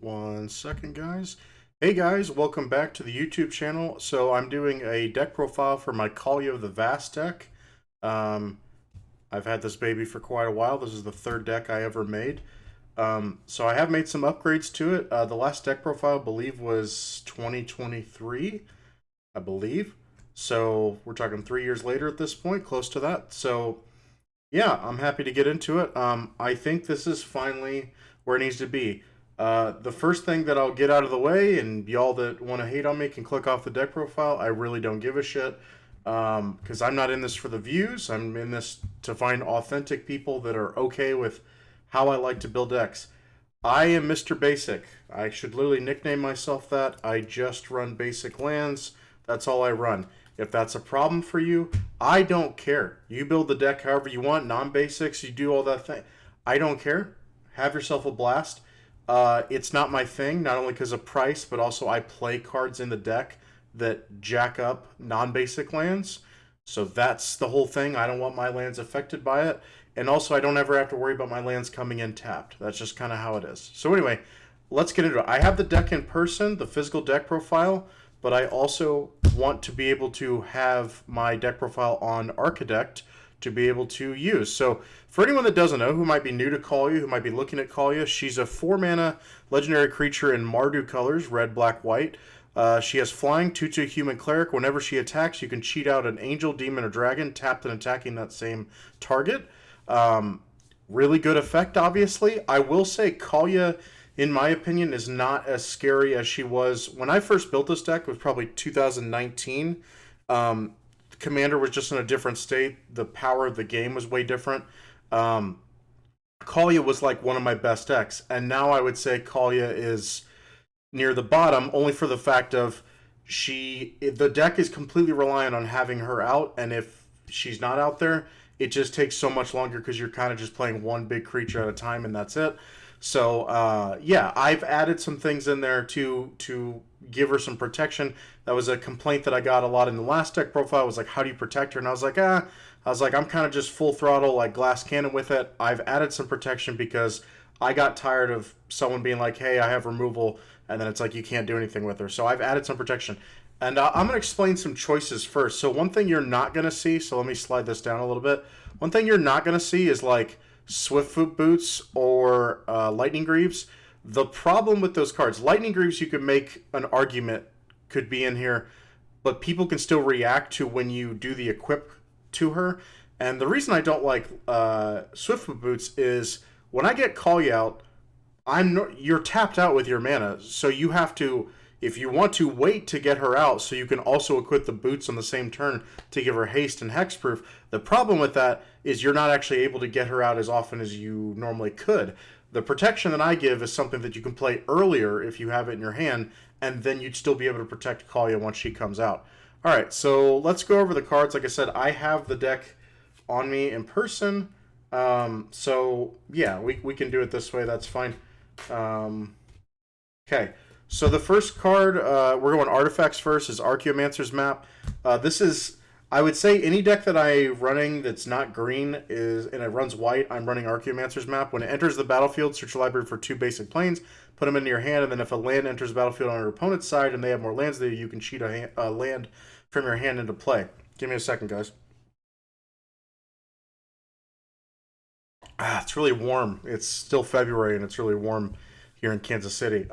One second, guys. Hey guys, welcome back to the YouTube channel. So I'm doing a deck profile for my Kaalia of the Vast deck. Um, I've had this baby for quite a while. This is the third deck I ever made. So I have made some upgrades to it. The last deck profile, I believe, was 2023, I believe. So we're talking 3 years later at this point, close to that. So yeah, I'm happy to get into it. I think this is finally where it needs to be. The first thing that I'll get out of the way, and y'all that want to hate on me can click off the deck profile. I really don't give a shit because I'm not in this for the views. I'm in this to find authentic people that are okay with how I like to build decks. I am Mr. Basic. I should literally nickname myself that. I just run basic lands. That's all I run. If that's a problem for you, I don't care. You build the deck however you want, non-basics, you do all that thing. I don't care. Have yourself a blast. It's not my thing, not only because of price, but also I play cards in the deck that jack up non-basic lands. So that's the whole thing. I don't want my lands affected by it. And also, I don't ever have to worry about my lands coming in tapped. That's just kind of how it is. So anyway, let's get into it. I have the deck in person, the physical deck profile, but I also want to be able to have my deck profile on Architect to be able to use. So for anyone that doesn't know, who might be new to Kaalia, who might be looking at Kaalia, she's a 4-mana legendary creature in Mardu colors, red, black, white. She has flying, 2/2 human cleric. Whenever she attacks, you can cheat out an angel, demon, or dragon, tapped and attacking that same target. Really good effect, obviously. I will say Kaalia, in my opinion, is not as scary as she was when I first built this deck. It was probably 2019. Commander was just in a different state. The power of the game was way different. Kaalia was like one of my best decks, and now I would say Kaalia is near the bottom, only for the fact of the deck is completely reliant on having her out, and if she's not out there, it just takes so much longer because you're kind of just playing one big creature at a time, and that's it. So yeah, I've added some things in there to give her some protection. That was a complaint that I got a lot in the last deck profile. Was like, how do you protect her? And I was like, I'm kind of just full throttle, like glass cannon with it. I've added some protection because I got tired of someone being like, hey, I have removal, and then it's like you can't do anything with her. So I've added some protection. And I'm going to explain some choices first. So one thing you're not going to see, so let me slide this down a little bit. One thing you're not going to see is like Swiftfoot Boots or Lightning Greaves. The problem with those cards, Lightning Greaves, you could make an argument could be in here, but people can still react to when you do the equip to her. And the reason I don't like Swiftfoot Boots is when I get Kaalia out, you're tapped out with your mana, so you have to, if you want to, wait to get her out so you can also equip the boots on the same turn to give her haste and hexproof. The problem with that is you're not actually able to get her out as often as you normally could. The protection that I give is something that you can play earlier if you have it in your hand, and then you'd still be able to protect Kaalia once she comes out. All right, so let's go over the cards. Like I said, I have the deck on me in person. So yeah, we can do it this way. That's fine. Okay, so the first card, we're going artifacts first, is Archaeomancer's Map. This is, I would say, any deck that I'm running that's not green and it runs white, I'm running Archaeomancer's Map. When it enters the battlefield, search your library for 2 basic planes, put them into your hand, and then if a land enters the battlefield on your opponent's side and they have more lands there, you can cheat a land from your hand into play. Give me a second, guys. It's really warm. It's still February, and it's really warm here in Kansas City.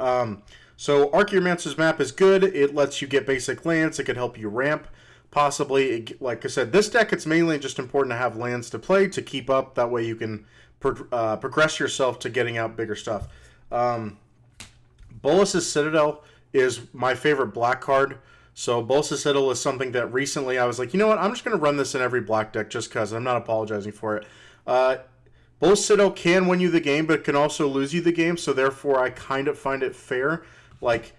So Archaeomancer's Map is good. It lets you get basic lands. It could help you ramp, possibly. Like I said, this deck, it's mainly just important to have lands to play to keep up. That way you can progress yourself to getting out bigger stuff. Bolas's Citadel is my favorite black card. So Bolas's Citadel is something that recently I was like, you know what? I'm just going to run this in every black deck just because. I'm not apologizing for it. Bolas's Citadel can win you the game, but it can also lose you the game. So therefore, I kind of find it fair. Like,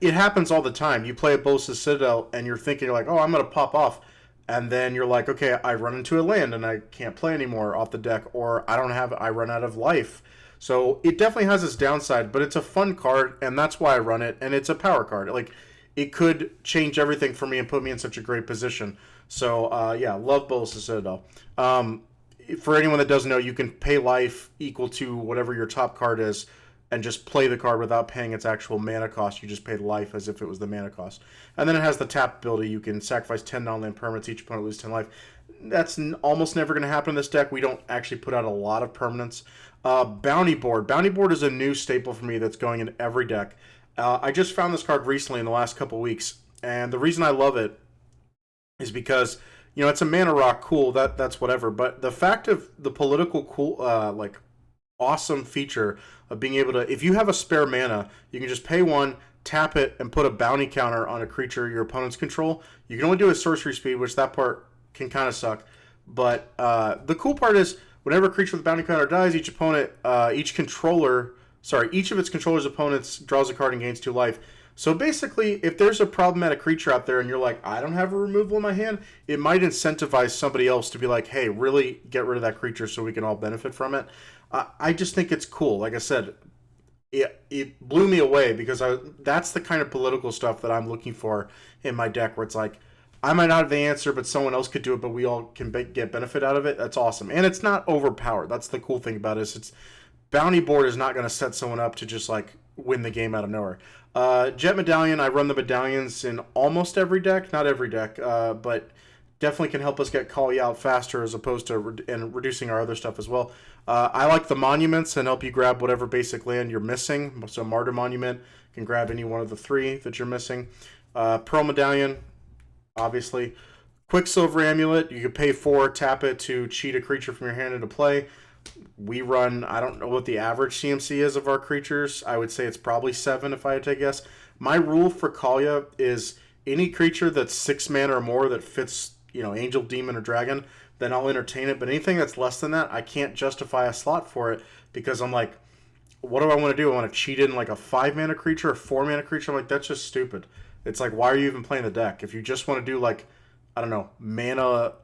it happens all the time. You play a Bolas's Citadel, and you're thinking, like, oh, I'm going to pop off. And then you're like, okay, I run into a land, and I can't play anymore off the deck. Or I run out of life. So it definitely has its downside, but it's a fun card, and that's why I run it. And it's a power card. Like, it could change everything for me and put me in such a great position. So, yeah, love Bolas's Citadel. For anyone that doesn't know, you can pay life equal to whatever your top card is and just play the card without paying its actual mana cost. You just pay life as if it was the mana cost. And then it has the tap ability. You can sacrifice 10 non-land permanents. Each opponent loses 10 life. That's almost never going to happen in this deck. We don't actually put out a lot of permanents. Bounty Board. Bounty Board is a new staple for me that's going in every deck. I just found this card recently in the last couple weeks, and the reason I love it is because, you know, it's a mana rock, cool, that's whatever, but the fact of the political cool, like, awesome feature of being able to, if you have a spare mana, you can just pay one, tap it, and put a bounty counter on a creature your opponents control. You can only do a sorcery speed, which that part can kind of suck, but the cool part is whenever a creature with a bounty counter dies, each of its controller's opponents draws a card and gains 2 life. So basically, if there's a problematic creature out there and you're like, I don't have a removal in my hand, it might incentivize somebody else to be like, hey, really get rid of that creature so we can all benefit from it. I just think it's cool. Like I said, it blew me away because that's the kind of political stuff that I'm looking for in my deck, where it's like, I might not have the answer, but someone else could do it, but we all can get benefit out of it. That's awesome. And it's not overpowered. That's the cool thing about it. It's Bounty Board is not going to set someone up to just like win the game out of nowhere. Jet Medallion, I run the medallions in almost every deck. Not every deck, but definitely can help us get Kaalia out faster as opposed to reducing our other stuff as well. I like the monuments and help you grab whatever basic land you're missing. So Martyr Monument can grab any one of the 3 that you're missing. Pearl Medallion, obviously. Quicksilver Amulet, you can pay 4, tap it to cheat a creature from your hand into play. We run, I don't know what the average CMC is of our creatures. I would say it's probably 7 if I had to guess. My rule for Kaalia is any creature that's 6 mana or more that fits, you know, Angel, Demon, or Dragon, then I'll entertain it. But anything that's less than that, I can't justify a slot for it because I'm like, what do I want to do? I want to cheat in like a 5 mana creature or 4 mana creature? I'm like, that's just stupid. It's like, why are you even playing the deck? If you just want to do like, I don't know, mana,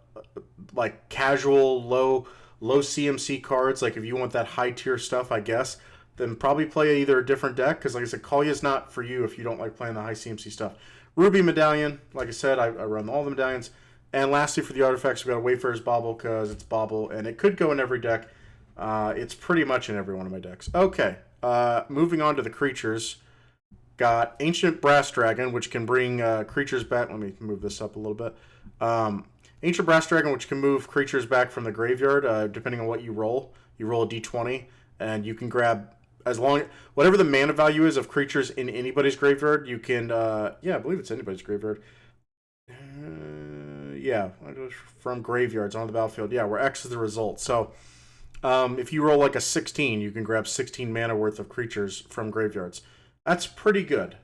like casual, low CMC cards, like if you want that high tier stuff, I guess, then probably play either a different deck, because like I said, Kaalia's not for you if you don't like playing the high CMC stuff. Ruby Medallion, like I said, I run all the medallions. And lastly, for the artifacts, we've got a Wayfarer's Bauble, because it's Bauble, and it could go in every deck. It's pretty much in every one of my decks. Okay, moving on to the creatures. Got Ancient Brass Dragon, which can bring creatures back. Let me move this up a little bit. Ancient Brass Dragon, which can move creatures back from the graveyard, depending on what you roll. You roll a d20, and you can grab whatever the mana value is of creatures in anybody's graveyard. You can, I believe it's anybody's graveyard. From graveyards on the battlefield. Yeah, where X is the result. So, if you roll like a 16, you can grab 16 mana worth of creatures from graveyards. That's pretty good.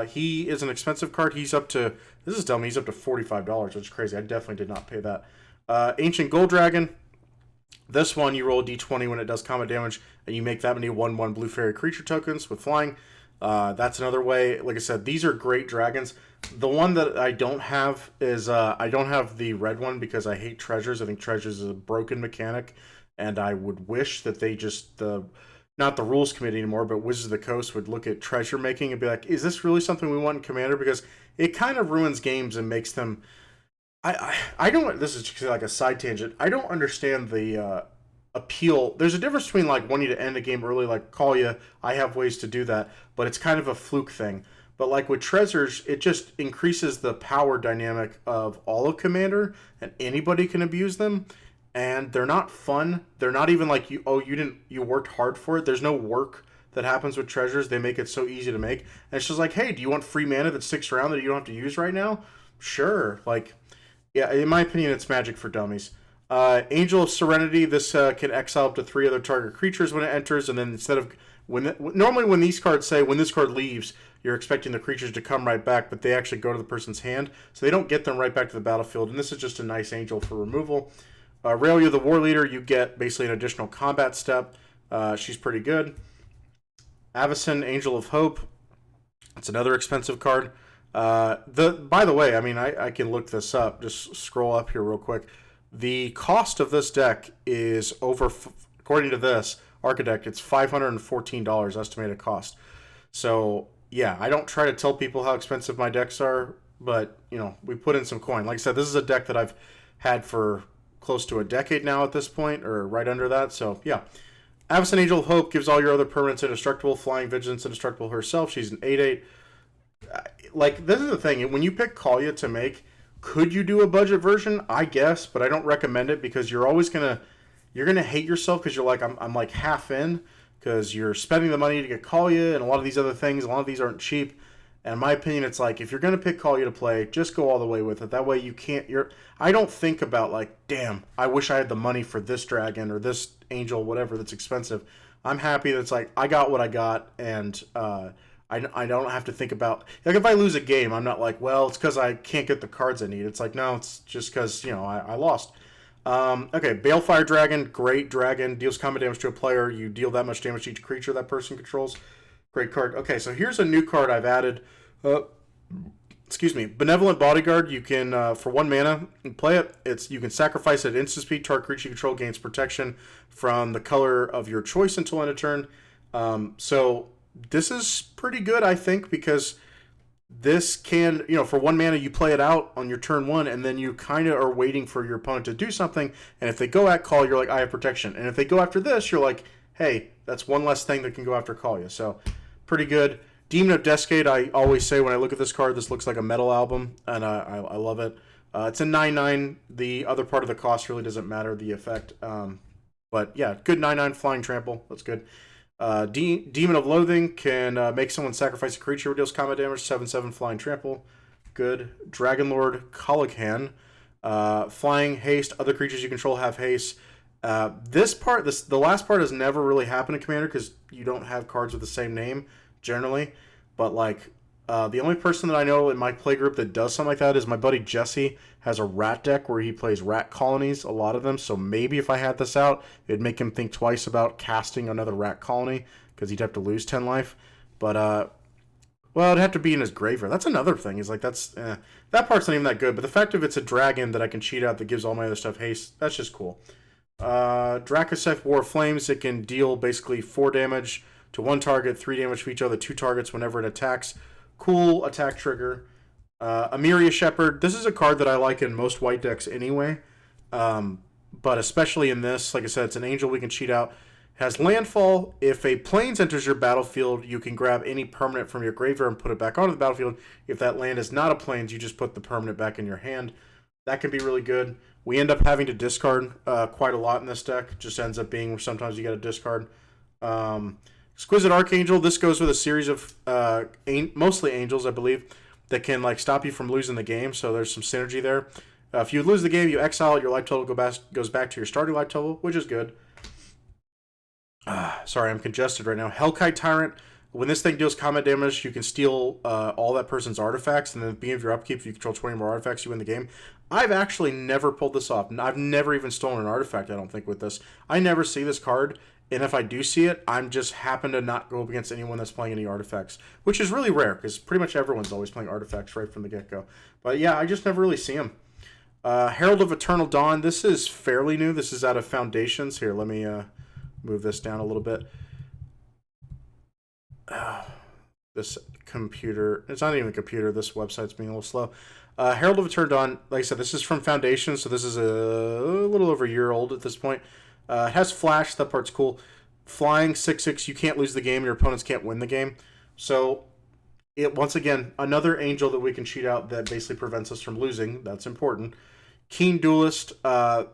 He is an expensive card. He's up to $45, which is crazy. I definitely did not pay that. Ancient Gold Dragon. This one, you roll a d20 when it does combat damage, and you make that many 1/1 blue fairy creature tokens with flying. That's another way. Like I said, these are great dragons. The one that I don't have is I don't have the red one because I hate treasures. I think treasures is a broken mechanic, and I would wish that they just not the rules committee anymore, but Wizards of the Coast would look at treasure making and be like, is this really something we want in Commander? Because it kind of ruins games and makes them... I don't... This is just like a side tangent. I don't understand the appeal. There's a difference between like wanting to end a game early, like Kaalia. I have ways to do that, but it's kind of a fluke thing. But like with treasures, it just increases the power dynamic of all of Commander, and anybody can abuse them. And they're not fun. They're not even like you worked hard for it. There's no work that happens with treasures. They make it so easy to make. And it's just like, hey, do you want free mana that sticks around that you don't have to use right now? Sure. Like, yeah, in my opinion, it's magic for dummies. Angel of Serenity, this can exile up to 3 other target creatures when it enters, and then instead of normally when these cards say when this card leaves, you're expecting the creatures to come right back, but they actually go to the person's hand, so they don't get them right back to the battlefield. And this is just a nice angel for removal. Railia, the War Leader, you get basically an additional combat step. She's pretty good. Avacyn, Angel of Hope. It's another expensive card. By the way, I mean, I can look this up. Just scroll up here real quick. The cost of this deck is according to this Architect, it's $514 estimated cost. So, yeah, I don't try to tell people how expensive my decks are, but, you know, we put in some coin. Like I said, this is a deck that I've had for close to a decade now at this point, or right under that. So, yeah. Avacyn Angel of Hope gives all your other permanents indestructible. Flying Vigilance indestructible herself. She's an 8/8. Like, this is the thing. When you pick Kaalia to make, could you do a budget version? I guess, but I don't recommend it because you're always you're gonna hate yourself because you're like, I'm like half in because you're spending the money to get Kaalia and a lot of these other things. A lot of these aren't cheap. And in my opinion, it's like, if you're going to pick Kaalia to play, just go all the way with it. That way you can't, I don't think about like, damn, I wish I had the money for this dragon or this angel, whatever, that's expensive. I'm happy that it's like, I got what I got, and I don't have to think about, like, if I lose a game, I'm not like, well, it's because I can't get the cards I need. It's like, no, it's just because, I lost. Okay, Balefire Dragon, great dragon, deals combat damage to a player. You deal that much damage to each creature that person controls. Great card. Okay, so here's a new card I've added. Excuse me. Benevolent Bodyguard. You can, for 1 mana, play it. You can sacrifice it at instant speed. Target creature you control gains protection from the color of your choice until end of turn. So this is pretty good, I think, because this can, for 1 mana, you play it out on your turn 1, and then you kind of are waiting for your opponent to do something. And if they go at call, you're like, I have protection. And if they go after this, you're like, hey, that's one less thing that can go after Kaalia. So pretty good. Demon of Descade, I always say when I look at this card, this looks like a metal album, and I love it. It's a 9/9. The other part of the cost really doesn't matter, the effect. But yeah, good 9/9 flying trample. That's good. Demon of Loathing can make someone sacrifice a creature who deals combat damage. 7/7 flying trample. Good. Dragonlord Colican. Flying haste. Other creatures you control have haste. The last part has never really happened in Commander because you don't have cards with the same name generally. But like, the only person that I know in my playgroup that does something like that is my buddy Jesse. Has a rat deck where he plays rat colonies, a lot of them. So maybe if I had this out, it'd make him think twice about casting another rat colony because he'd have to lose 10 life. But well, it'd have to be in his graveyard. That's another thing. Is like that part's not even that good. But the fact of it's a dragon that I can cheat out that gives all my other stuff haste, that's just cool. Dracoseph War of Flames. It can deal basically 4 damage to 1 target, 3 damage to each other 2 targets whenever it attacks. Cool attack trigger. Amiria Shepherd. This is a card that I like in most white decks anyway. But especially in this, like I said, it's an angel we can cheat out. Has landfall. If a plains enters your battlefield, you can grab any permanent from your graveyard and put it back onto the battlefield. If that land is not a plains, you just put the permanent back in your hand. That can be really good. We end up having to discard quite a lot in this deck. Just ends up being where sometimes you got to discard. Exquisite Archangel. This goes with a series of mostly angels, I believe, that can like stop you from losing the game. So there's some synergy there. If you lose the game, you exile it. Your life total goes back to your starting life total, which is good. Sorry, I'm congested right now. Hellkite Tyrant. When this thing deals combat damage, you can steal all that person's artifacts, and then at the beginning of your upkeep, if you control 20 more artifacts, you win the game. I've actually never pulled this off. I've never even stolen an artifact, I don't think, with this. I never see this card, and if I do see it, I'm just happen to not go up against anyone that's playing any artifacts, which is really rare, because pretty much everyone's always playing artifacts right from the get-go. But yeah, I just never really see them. Herald of Eternal Dawn. This is fairly new. This is out of Foundations. Here, let me move this down a little bit. This computer, it's not even a computer, this website's being a little slow. Herald of Eternal Dawn, like I said, this is from Foundation, so this is a little over a year old at this point. It has flash, that part's cool. Flying 6/6, you can't lose the game, your opponents can't win the game. So, once again, another angel that we can cheat out that basically prevents us from losing. That's important. Keen Duelist,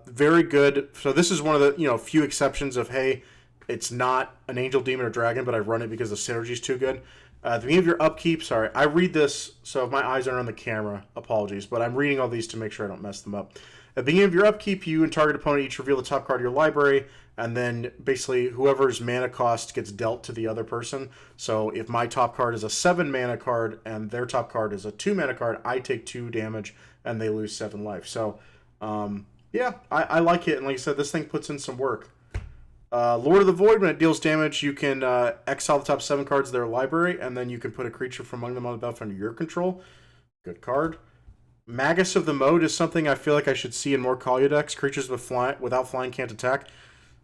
very good. So this is one of the few exceptions of, hey, it's not an angel, demon, or dragon, but I run it because the synergy is too good. At the beginning of your upkeep, sorry, I read this, so if my eyes aren't on the camera, apologies, but I'm reading all these to make sure I don't mess them up. At the beginning of your upkeep, you and target opponent each reveal the top card of your library, and then basically whoever's mana cost gets dealt to the other person. So if my top card is a 7 mana card and their top card is a 2 mana card, I take 2 damage and they lose 7 life. So yeah, I like it, and like I said, this thing puts in some work. Lord of the Void, when it deals damage, you can exile the top 7 cards of their library, and then you can put a creature from among them on the battlefield under your control. Good card. Magus of the Mode is something I feel like I should see in more Kaalia decks. Creatures without flying can't attack.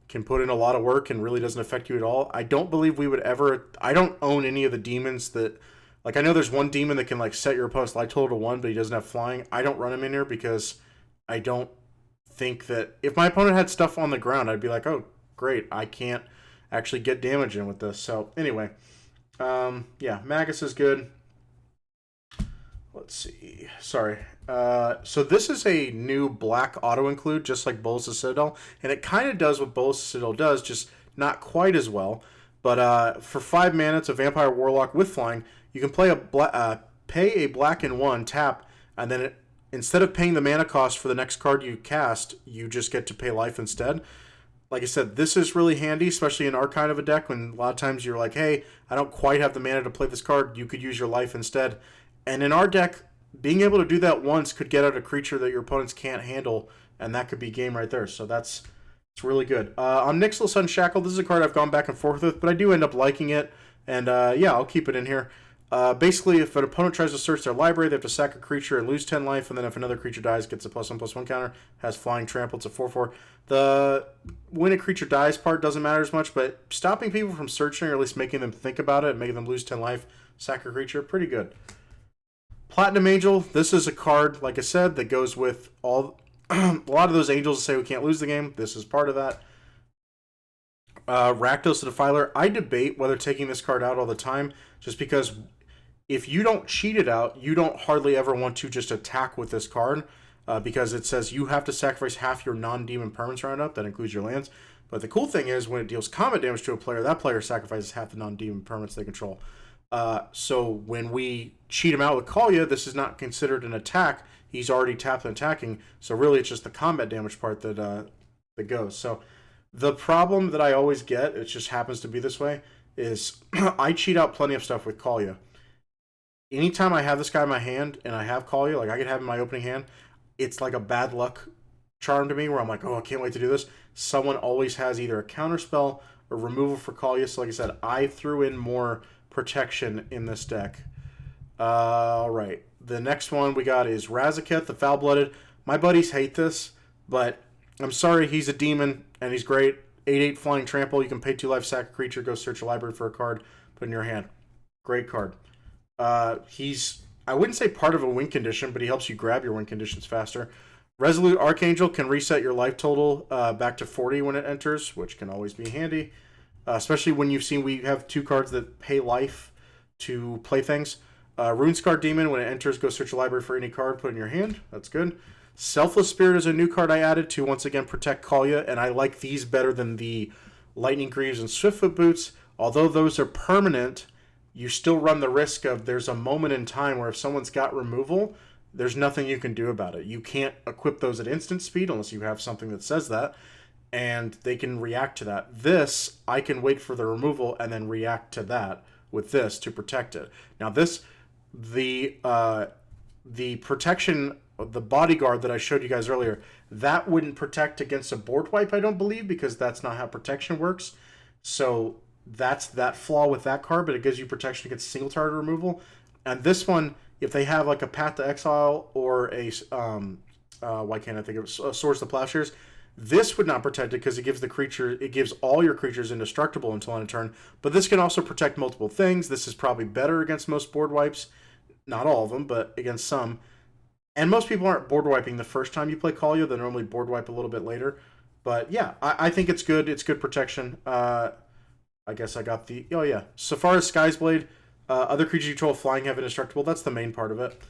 Can put in a lot of work and really doesn't affect you at all. I don't believe we would ever... I don't own any of the demons that... Like, I know there's one demon that can, like, set your opponent's life total to 1, but he doesn't have flying. I don't run him in here because I don't think that... If my opponent had stuff on the ground, I'd be like, oh, great, I can't... actually get damage in with this. So anyway, yeah, Magus is good. Let's see. Sorry. So this is a new black auto include, just like Bolas' Citadel, and it kind of does what Bolas' Citadel does, just not quite as well. But for 5 mana, it's a Vampire Warlock with flying. You can pay a black and 1 tap, and then instead of paying the mana cost for the next card you cast, you just get to pay life instead. Like I said, this is really handy, especially in our kind of a deck when a lot of times you're like, hey, I don't quite have the mana to play this card. You could use your life instead. And in our deck, being able to do that once could get out a creature that your opponents can't handle, and that could be game right there. So it's really good. On Nixil's Unshackled, this is a card I've gone back and forth with, but I do end up liking it. And yeah, I'll keep it in here. Basically, if an opponent tries to search their library, they have to sack a creature and lose 10 life, and then if another creature dies, gets a +1/+1 counter, has flying trample, it's a 4/4. The when a creature dies part doesn't matter as much, but stopping people from searching, or at least making them think about it, and making them lose 10 life, sack a creature, pretty good. Platinum Angel, this is a card, like I said, that goes with all a lot of those angels that say we can't lose the game. This is part of that. Rakdos the Defiler, I debate whether taking this card out all the time, just because if you don't cheat it out, you don't hardly ever want to just attack with this card, because it says you have to sacrifice half your non-demon permanents roundup. That includes your lands. But the cool thing is when it deals combat damage to a player, that player sacrifices half the non-demon permanents they control. So when we cheat him out with Kaalia, this is not considered an attack. He's already tapped and attacking. So really it's just the combat damage part that goes. So the problem that I always get, it just happens to be this way, is I cheat out plenty of stuff with Kaalia. Anytime I have this guy in my hand and I have Kaalia, like I could have him in my opening hand, it's like a bad luck charm to me where I'm like, oh, I can't wait to do this. Someone always has either a counter spell or removal for Kaalia. So like I said, I threw in more protection in this deck. All right. The next one we got is Razaketh, the Foul-Blooded. My buddies hate this, but I'm sorry, he's a demon and he's great. 8/8 flying trample. You can pay 2 life, sack a creature, go search a library for a card, put in your hand. Great card. He's, I wouldn't say part of a win condition, but he helps you grab your win conditions faster. Resolute Archangel can reset your life total back to 40 when it enters, which can always be handy. Especially when you've seen we have 2 cards that pay life to play things. Runescar Demon, when it enters, go search a library for any card, put in your hand. That's good. Selfless Spirit is a new card I added to, once again, protect Kaalia, and I like these better than the Lightning Greaves and Swiftfoot Boots. Although those are permanent, you still run the risk of there's a moment in time where if someone's got removal, there's nothing you can do about it. You can't equip those at instant speed unless you have something that says that, and they can react to that. This, I can wait for the removal and then react to that with this to protect it. Now this, the protection, the bodyguard that I showed you guys earlier, that wouldn't protect against a board wipe, I don't believe, because that's not how protection works. So that's that flaw with that card, but it gives you protection against single target removal. And this one, if they have like a Path to Exile or a why can't I think of it? Swords to Plowshares, this would not protect it because it gives the creature, it gives all your creatures indestructible until end of turn. But this can also protect multiple things. This is probably better against most board wipes, not all of them, but against some. And most people aren't board wiping the first time you play Kaalia. They normally board wipe a little bit later. But yeah, I think it's good. It's good protection. I guess I got the... Oh, yeah. Safara's Sky's Blade. Other creatures you control flying have indestructible. That's the main part of it.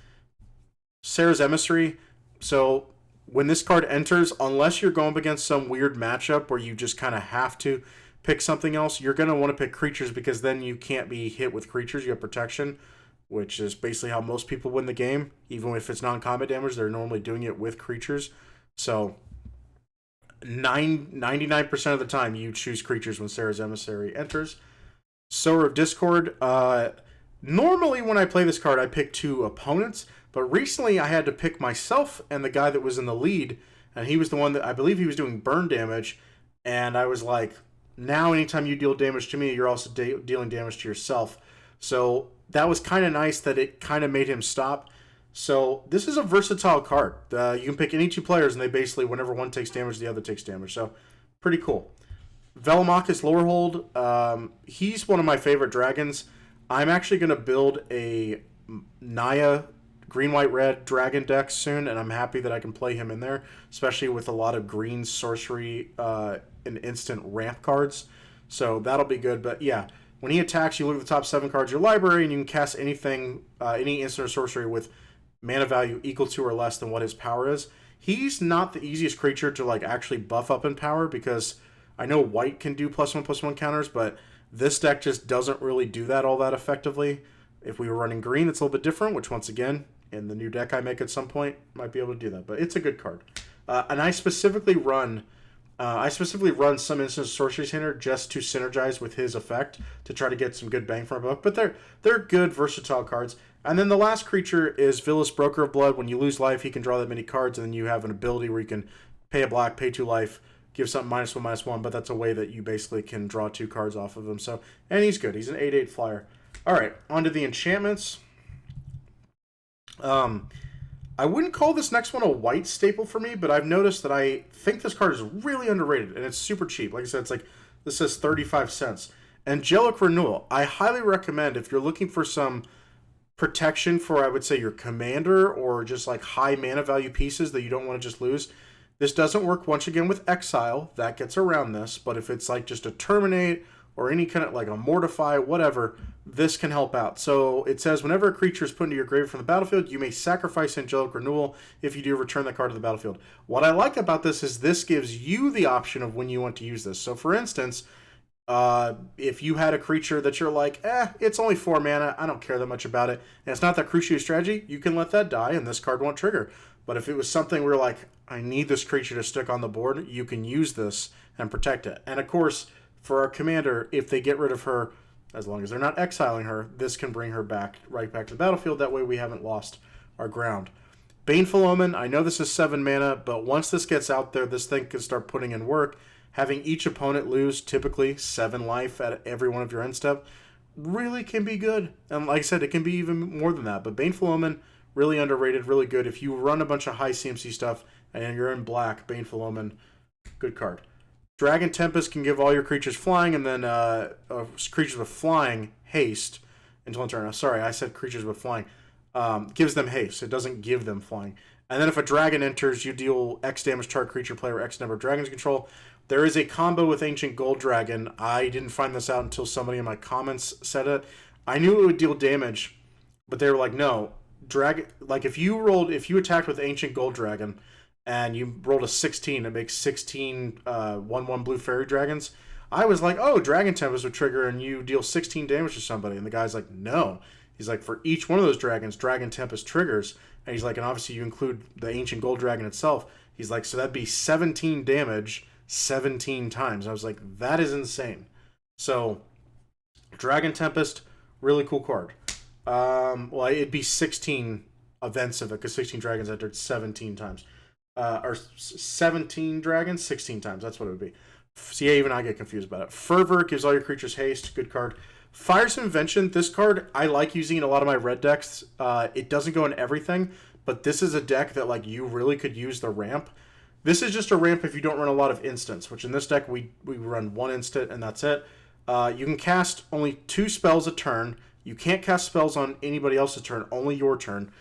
Sarah's Emissary. So when this card enters, unless you're going up against some weird matchup where you just kind of have to pick something else, you're going to want to pick creatures because then you can't be hit with creatures. You have protection, which is basically how most people win the game. Even if it's non-combat damage, they're normally doing it with creatures. So 99% of the time you choose creatures when Sarah's Emissary enters. Sower of Discord. Normally when I play this card, I pick 2 opponents, but recently I had to pick myself and the guy that was in the lead, and he was the one that I believe he was doing burn damage, and I was like, now anytime you deal damage to me, you're also dealing damage to yourself. So that was kind of nice that it kind of made him stop. So this is a versatile card. You can pick any 2 players, and they basically, whenever one takes damage, the other takes damage. So pretty cool. Velomachus Lowerhold. He's one of my favorite dragons. I'm actually going to build a Naya green, white, red dragon deck soon, and I'm happy that I can play him in there, especially with a lot of green sorcery and instant ramp cards. So that'll be good. But yeah, when he attacks, you look at the top 7 cards of your library, and you can cast anything, any instant or sorcery with mana value equal to or less than what his power is. He's not the easiest creature to like actually buff up in power, because I know white can do +1/+1 counters, but this deck just doesn't really do that all that effectively. If we were running green, it's a little bit different, which once again, in the new deck I make at some point, might be able to do that. But it's a good card. And I specifically run some instant sorceries in here just to synergize with his effect to try to get some good bang for my buck. But they're good, versatile cards. And then the last creature is Villa's Broker of Blood. When you lose life, he can draw that many cards, and then you have an ability where you can pay a black, pay 2 life, give something -1/-1, but that's a way that you basically can draw 2 cards off of him. So, and he's good. He's an 8/8 flyer. All right, on to the enchantments. I wouldn't call this next one a white staple for me, but I've noticed that I think this card is really underrated, and it's super cheap. Like I said, it's like, this says 35 cents. Angelic Renewal. I highly recommend if you're looking for some protection for, I would say, your commander or just like high mana value pieces that you don't want to just lose. This doesn't work once again with Exile. That gets around this, but if it's like just a Terminate or any kind of like a Mortify, whatever, this can help out. So it says whenever a creature is put into your grave from the battlefield, you may sacrifice Angelic Renewal. If you do, return that card to the battlefield. What I like about this is this gives you the option of when you want to use this. So for instance, if you had a creature that you're like, it's only 4 mana, I don't care that much about it, and it's not that crucial strategy, you can let that die and this card won't trigger. But if it was something where like, I need this creature to stick on the board, you can use this and protect it. And of course, for our commander, if they get rid of her, as long as they're not exiling her, this can bring her right back to the battlefield. That way we haven't lost our ground. Baneful Omen, I know this is 7 mana, but once this gets out there, this thing can start putting in work. Having each opponent lose typically 7 life at every one of your end step really can be good. And like I said, it can be even more than that. But Baneful Omen, really underrated, really good. If you run a bunch of high CMC stuff and you're in black, Baneful Omen, good card. Dragon Tempest can give all your creatures flying, and then creatures with flying haste until end turn. Sorry, I said creatures with flying. Gives them haste. It doesn't give them flying. And then if a dragon enters, you deal X damage to our creature player, X number of dragons control. There is a combo with Ancient Gold Dragon. I didn't find this out until somebody in my comments said it. I knew it would deal damage, but they were like, no. Dragon, like if you attacked with Ancient Gold Dragon and you rolled a 16, it makes 16 1/1 blue fairy dragons. I was like, oh, Dragon Tempest would trigger and you deal 16 damage to somebody. And the guy's like, no. He's like, for each one of those dragons, Dragon Tempest triggers. And he's like, and obviously you include the Ancient Gold Dragon itself. He's like, so that'd be 17 damage 17 times. I was like, that is insane. So, Dragon Tempest, really cool card. Well, it'd be 16 events of it, because 16 dragons entered 17 times. Or 17 dragons, 16 times. That's what it would be. See, even I get confused about it. Fervor gives all your creatures haste. Good card. Fire's Invention. This card, I like using in a lot of my red decks. It doesn't go in everything, but this is a deck that like you really could use the ramp. This is just a ramp if you don't run a lot of instants, which in this deck we run 1 instant and that's it. You can cast only 2 spells a turn. You can't cast spells on anybody else's turn, only your turn.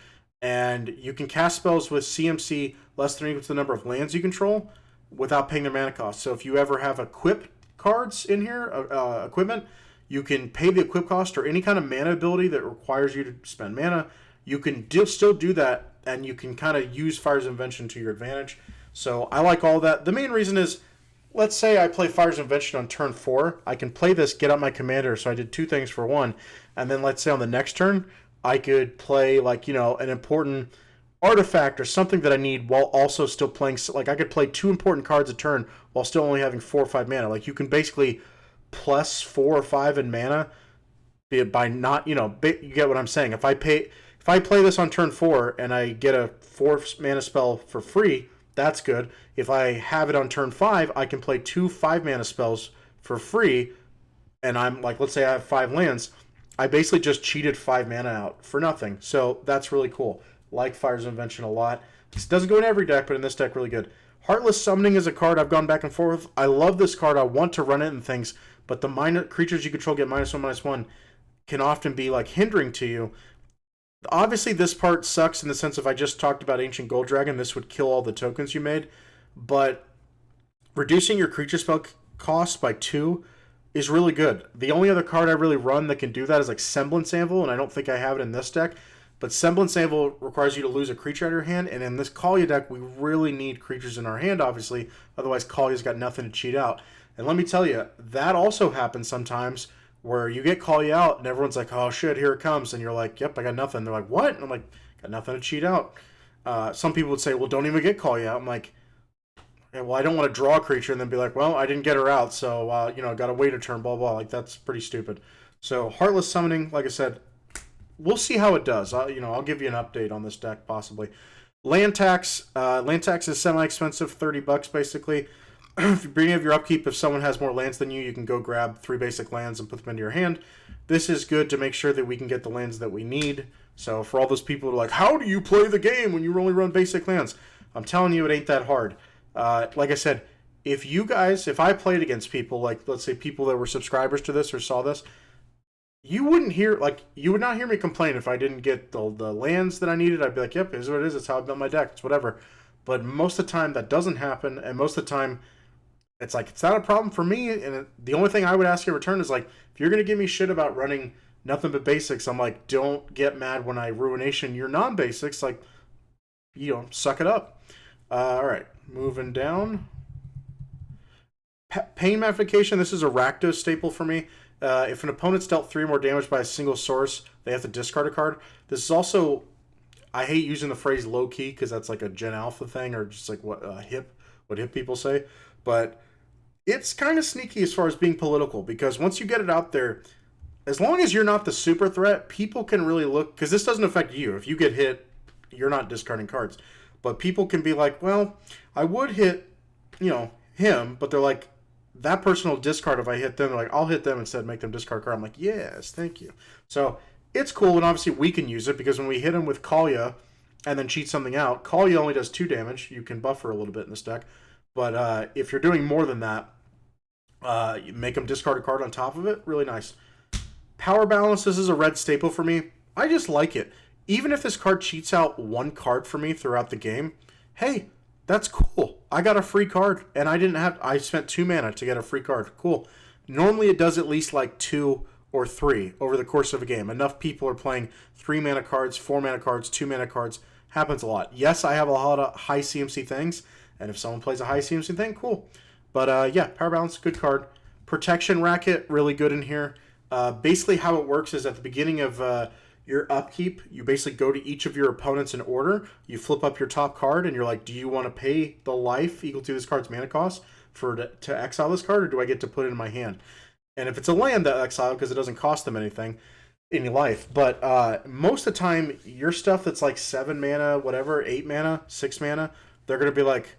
And you can cast spells with CMC less than or equal to the number of lands you control without paying their mana cost. So if you ever have equip cards in here, equipment, you can pay the equip cost or any kind of mana ability that requires you to spend mana. You can still do that, and you can kind of use Fire's Invention to your advantage. So I like all that. The main reason is, let's say I play Fire's Invention on turn 4. I can play this, get out my commander, so I did 2 things for 1. And then let's say on the next turn, I could play like, you know, an important artifact or something that I need while also still playing. Like I could play 2 important cards a turn while still only having 4 or 5 mana. Like you can basically plus 4 or 5 in mana by not, you know, you get what I'm saying. If I play this on turn 4 and I get a 4 mana spell for free, that's good. If I have it on turn 5, I can play 2 5 mana spells for free, and I'm like, let's say I have 5 lands. I basically just cheated 5 mana out for nothing. So that's really cool. Like Fire's Invention a lot. This doesn't go in every deck, but in this deck, really good. Heartless Summoning is a card I've gone back and forth. I love this card. I want to run it and things, but the creatures you control get -1/-1 can often be like hindering to you. Obviously, this part sucks in the sense if I just talked about Ancient Gold Dragon, this would kill all the tokens you made. But reducing your creature spell cost by 2 is really good. The only other card I really run that can do that is like Semblance Anvil, and I don't think I have it in this deck. But Semblance Anvil requires you to lose a creature out of your hand, and in this Kaalia deck, we really need creatures in our hand, obviously. Otherwise, Kaalia's got nothing to cheat out. And let me tell you, that also happens sometimes where you get Kaalia out, and everyone's like, oh shit, here it comes. And you're like, yep, I got nothing. They're like, what? And I'm like, got nothing to cheat out. Some people would say, well, don't even get Kaalia out. I'm like, yeah, well, I don't want to draw a creature and then be like, well, I didn't get her out, so, got to wait a turn, blah, blah. Like, that's pretty stupid. So, Heartless Summoning, like I said, we'll see how it does. I'll give you an update on this deck, possibly. Land tax. Land tax is semi-expensive, $30 basically. If you bring up your upkeep, if someone has more lands than you can go grab 3 basic lands and put them into your hand. This is good to make sure that we can get the lands that we need. So for all those people who are like, how do you play the game when you only run basic lands? I'm telling you, it ain't that hard. Like I said, if I played against people, like let's say people that were subscribers to this or saw this, you would not hear me complain if I didn't get the lands that I needed. I'd be like, yep, here's what it is. It's how I built my deck. It's whatever. But most of the time, that doesn't happen. And most of the time, it's like, it's not a problem for me. And the only thing I would ask in return is like, if you're going to give me shit about running nothing but basics, I'm like, don't get mad when I ruination your non-basics. Like, suck it up. All right, moving down. Pain Magnification. This is a Rakdos staple for me. If an opponent's dealt 3 or more damage by a single source, they have to discard a card. This is also, I hate using the phrase low key because that's like a Gen Alpha thing or just like what hip people say. But it's kind of sneaky as far as being political because once you get it out there, as long as you're not the super threat, people can really look, because this doesn't affect you. If you get hit, you're not discarding cards. But people can be like, well, I would hit, him, but they're like, that person will discard if I hit them. They're like, I'll hit them instead, make them discard a card. I'm like, yes, thank you. So it's cool, and obviously we can use it because when we hit him with Kaalia and then cheat something out, Kaalia only does 2 damage. You can buffer a little bit in this deck. But if you're doing more than that, you make them discard a card on top of it. Really nice. Power Balance, this is a red staple for me. I just like it. Even if this card cheats out 1 card for me throughout the game, hey, that's cool. I got a free card, and I spent 2 mana to get a free card. Cool. Normally it does at least like 2 or 3 over the course of a game. Enough people are playing 3 mana cards, 4 mana cards, 2 mana cards. Happens a lot. Yes, I have a lot of high CMC things, and if someone plays a high CMC thing, cool. But yeah, Power Balance, good card. Protection Racket, really good in here. Basically how it works is at the beginning of your upkeep, you basically go to each of your opponents in order, you flip up your top card, and you're like, do you want to pay the life equal to this card's mana cost to exile this card, or do I get to put it in my hand? And if it's a land, that exile, because it doesn't cost them any life. But most of the time, your stuff that's like 7 mana, whatever, 8 mana, 6 mana, they're going to be like,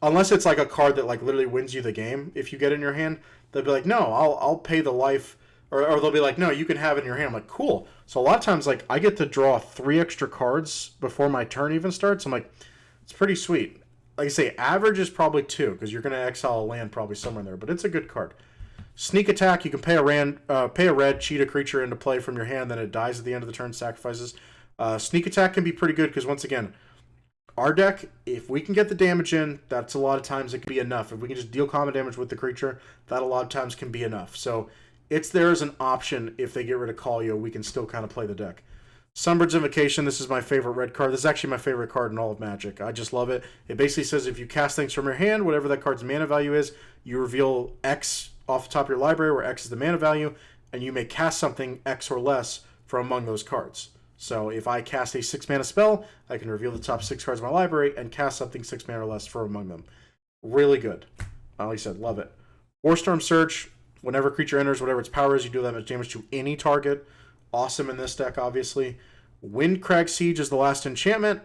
unless it's like a card that like literally wins you the game, if you get it in your hand, they'll be like, no, I'll pay the life. Or they'll be like, no, you can have it in your hand. I'm like, cool. So a lot of times, like, I get to draw 3 extra cards before my turn even starts. I'm like, it's pretty sweet. Like I say, average is probably 2, because you're going to exile a land probably somewhere in there. But it's a good card. Sneak Attack, you can pay a red, cheat a creature into play from your hand, then it dies at the end of the turn, sacrifices. Sneak Attack can be pretty good, because once again, our deck, if we can get the damage in, that's a lot of times it can be enough. If we can just deal common damage with the creature, that a lot of times can be enough. So it's there as an option. If they get rid of Kaalia, we can still kind of play the deck. Sunbird's Invocation, this is my favorite red card. This is actually my favorite card in all of Magic. I just love it. It basically says if you cast things from your hand, whatever that card's mana value is, you reveal X off the top of your library, where X is the mana value, and you may cast something X or less from among those cards. So if I cast a 6 mana spell, I can reveal the top 6 cards of my library and cast something 6 mana or less from among them. Really good. Like I said, love it. Warstorm Surge, whenever a creature enters, whatever its power is, you do that much damage to any target. Awesome in this deck, obviously. Windcrag Siege is the last enchantment.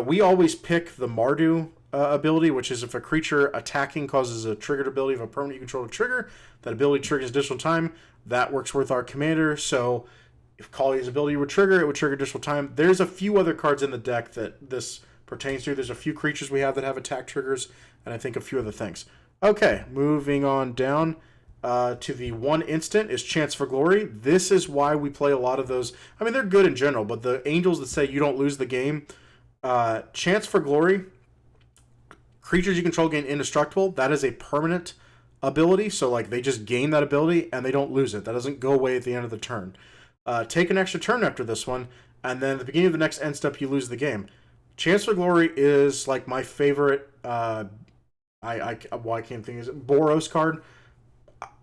We always pick the Mardu ability, which is if a creature attacking causes a triggered ability of a permanent you control to trigger, that ability triggers additional time. That works with our commander, so if Kaalia's ability would trigger, it would trigger additional time. There's a few other cards in the deck that this pertains to. There's a few creatures we have that have attack triggers, and I think a few other things. Okay, moving on down to the one instant is Chance for Glory. This is why we play a lot of those. I mean, they're good in general, but the angels that say you don't lose the game, Chance for Glory, creatures you control gain indestructible. That is a permanent ability, so like they just gain that ability and they don't lose it. That doesn't go away at the end of the turn. Take an extra turn after this one, and then at the beginning of the next end step, you lose the game. Chance for Glory is like my favorite. I can't think of it. Boros card.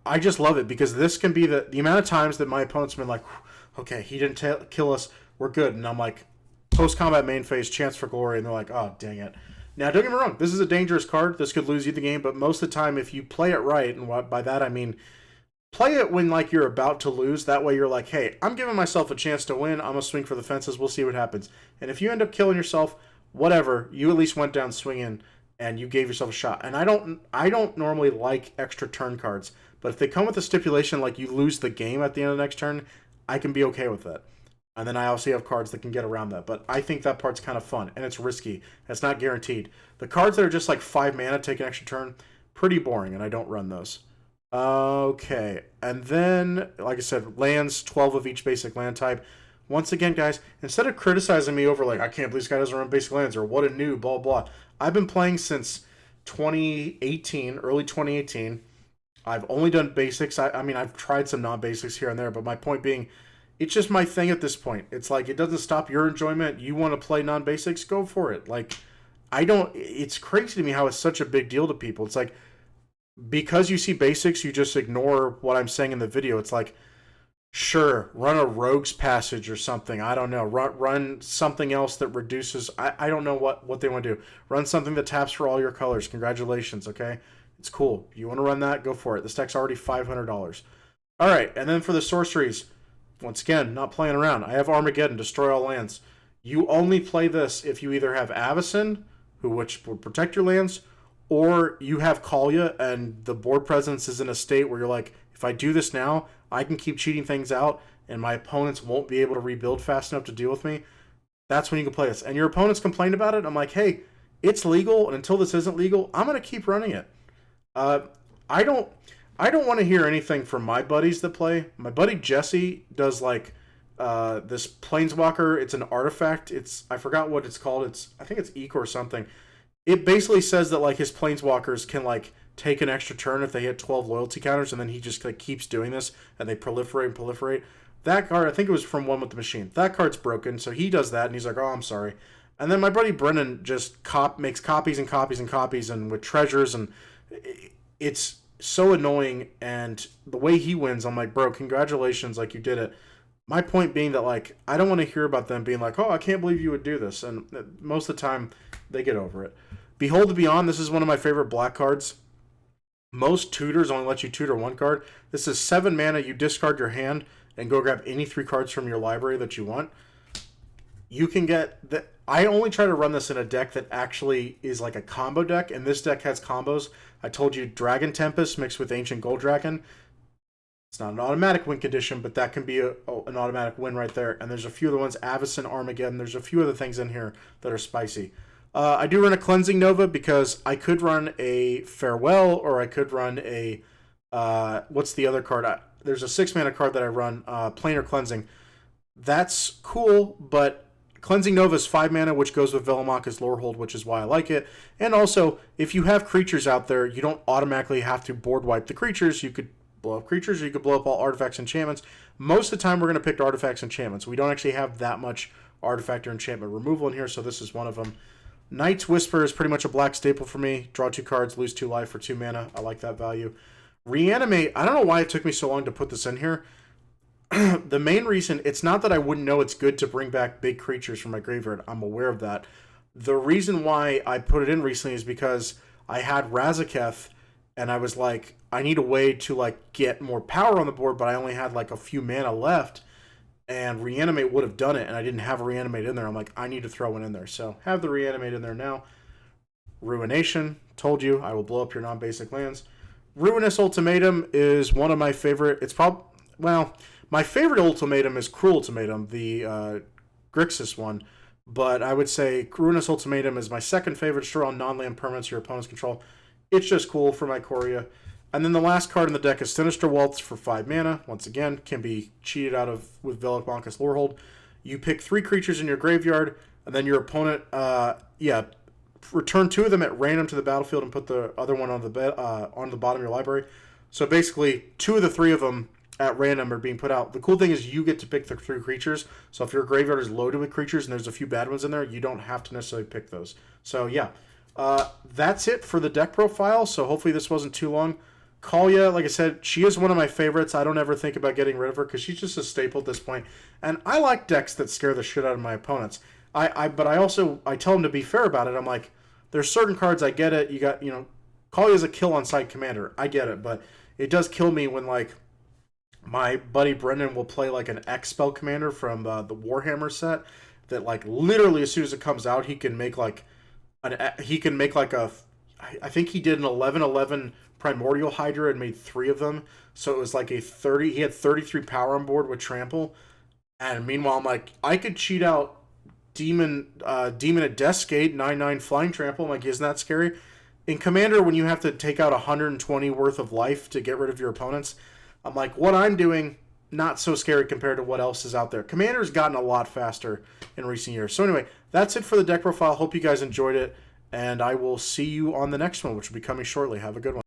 I just love it because this can be the amount of times that my opponent's been like, okay, he didn't kill us, we're good, and I'm like, post combat main phase, Chance for Glory, and they're like, oh dang it. Now don't get me wrong, this is a dangerous card. This could lose you the game, but most of the time, if you play it right, and by that I mean play it when like you're about to lose. That way you're like, hey, I'm giving myself a chance to win. I'm gonna swing for the fences. We'll see what happens. And if you end up killing yourself, whatever, you at least went down swinging and you gave yourself a shot. And I don't normally like extra turn cards, but if they come with a stipulation like you lose the game at the end of the next turn, I can be okay with it. And then I also have cards that can get around that. But I think that part's kind of fun, and it's risky. It's not guaranteed. The cards that are just like 5 mana, take an extra turn, pretty boring, and I don't run those. Okay, and then, like I said, lands, 12 of each basic land type. Once again, guys, instead of criticizing me over, like, I can't believe this guy doesn't run basic lands, or what a noob, blah, blah, I've been playing since 2018, early 2018. I've only done basics. I mean, I've tried some non-basics here and there, but my point being, it's just my thing at this point. It's like, it doesn't stop your enjoyment. You want to play non-basics? Go for it. Like, it's crazy to me how it's such a big deal to people. It's like, because you see basics, you just ignore what I'm saying in the video. It's like, sure, run a rogue's passage or something. I don't know. Run something else that reduces. I don't know what they want to do. Run something that taps for all your colors. Congratulations, okay? It's cool. You want to run that? Go for it. This deck's already $500. All right, and then for the sorceries, once again, not playing around. I have Armageddon, destroy all lands. You only play this if you either have Avacyn, which will protect your lands, or you have Kaalia and the board presence is in a state where you're like, if I do this now, I can keep cheating things out and my opponents won't be able to rebuild fast enough to deal with me. That's when you can play this. And your opponents complain about it. I'm like, hey, it's legal, and until this isn't legal, I'm going to keep running it. I don't want to hear anything from my buddies that play. My buddy Jesse does like this Planeswalker. It's an artifact. I forgot what it's called. I think it's Eek or something. It basically says that like his Planeswalkers can like take an extra turn if they hit 12 loyalty counters, and then he just like keeps doing this, and they proliferate and proliferate. That card, I think it was from One with the Machine. That card's broken, so he does that, and he's like, oh, I'm sorry. And then my buddy Brennan just makes copies and copies and copies, and with treasures, and it's so annoying. And the way he wins, I'm like, bro, congratulations, like you did it. My point being that like I don't want to hear about them being like, oh, I can't believe you would do this, and most of the time they get over it. Behold the Beyond, this is one of my favorite black cards. Most tutors only let you tutor one card. This is 7 mana, you discard your hand and go grab any 3 cards from your library that you want. You can get that. I only try to run this in a deck that actually is like a combo deck, and this deck has combos. I told you Dragon Tempest mixed with Ancient Gold Dragon. It's not an automatic win condition, but that can be an automatic win right there. And there's a few other ones, Avacyn, Armageddon. There's a few other things in here that are spicy. I do run a Cleansing Nova because I could run a Farewell, or I could run a what's the other card? There's a 6 mana card that I run, Planar Cleansing. That's cool, but Cleansing Nova is 5 mana, which goes with Velomach's Lorehold, which is why I like it. And also, if you have creatures out there, you don't automatically have to board wipe the creatures. You could blow up creatures, or you could blow up all artifacts and enchantments. Most of the time, we're going to pick artifacts and enchantments. We don't actually have that much artifact or enchantment removal in here, so this is one of them. Knight's Whisper is pretty much a black staple for me. Draw 2 cards, lose 2 life for 2 mana. I like that value. Reanimate, I don't know why it took me so long to put this in here. The main reason, it's not that I wouldn't know it's good to bring back big creatures from my graveyard. I'm aware of that. The reason why I put it in recently is because I had Razaketh, and I was like, I need a way to like get more power on the board, but I only had like a few mana left, and Reanimate would have done it, and I didn't have a Reanimate in there. I'm like, I need to throw one in there. So have the Reanimate in there now. Ruination, told you, I will blow up your non-basic lands. Ruinous Ultimatum is one of my favorite. It's probably, well, my favorite Ultimatum is Cruel Ultimatum, the Grixis one. But I would say Ruinous Ultimatum is my second favorite. Destroy all non-land permanents your opponent's control. It's just cool for my Ikoria. And then the last card in the deck is Sinister Waltz for 5 mana. Once again, can be cheated out of with Velomach's Lorehold. You pick 3 creatures in your graveyard, and then your opponent, return 2 of them at random to the battlefield and put the other one on the on the bottom of your library. So basically, 2 of the 3 of them at random are being put out. The cool thing is you get to pick the 3 creatures. So if your graveyard is loaded with creatures and there's a few bad ones in there, you don't have to necessarily pick those. So yeah, that's it for the deck profile. So hopefully this wasn't too long. Kaalia, like I said, she is one of my favorites. I don't ever think about getting rid of her because she's just a staple at this point. And I like decks that scare the shit out of my opponents. But I tell them to be fair about it. I'm like, there's certain cards, I get it. Kaalia's a kill on site commander. I get it, but it does kill me when like my buddy Brendan will play like an X spell commander from the Warhammer set that like literally as soon as it comes out he can make like I think he did an 11/11 Primordial Hydra and made 3 of them. So it was like he had 33 power on board with trample. And meanwhile I'm like, I could cheat out Demon at Death's Gate 9/9 flying trample. I'm like, isn't that scary? In Commander, when you have to take out 120 worth of life to get rid of your opponents, I'm like, what I'm doing, not so scary compared to what else is out there. Commander's gotten a lot faster in recent years. So anyway, that's it for the deck profile. Hope you guys enjoyed it, and I will see you on the next one, which will be coming shortly. Have a good one.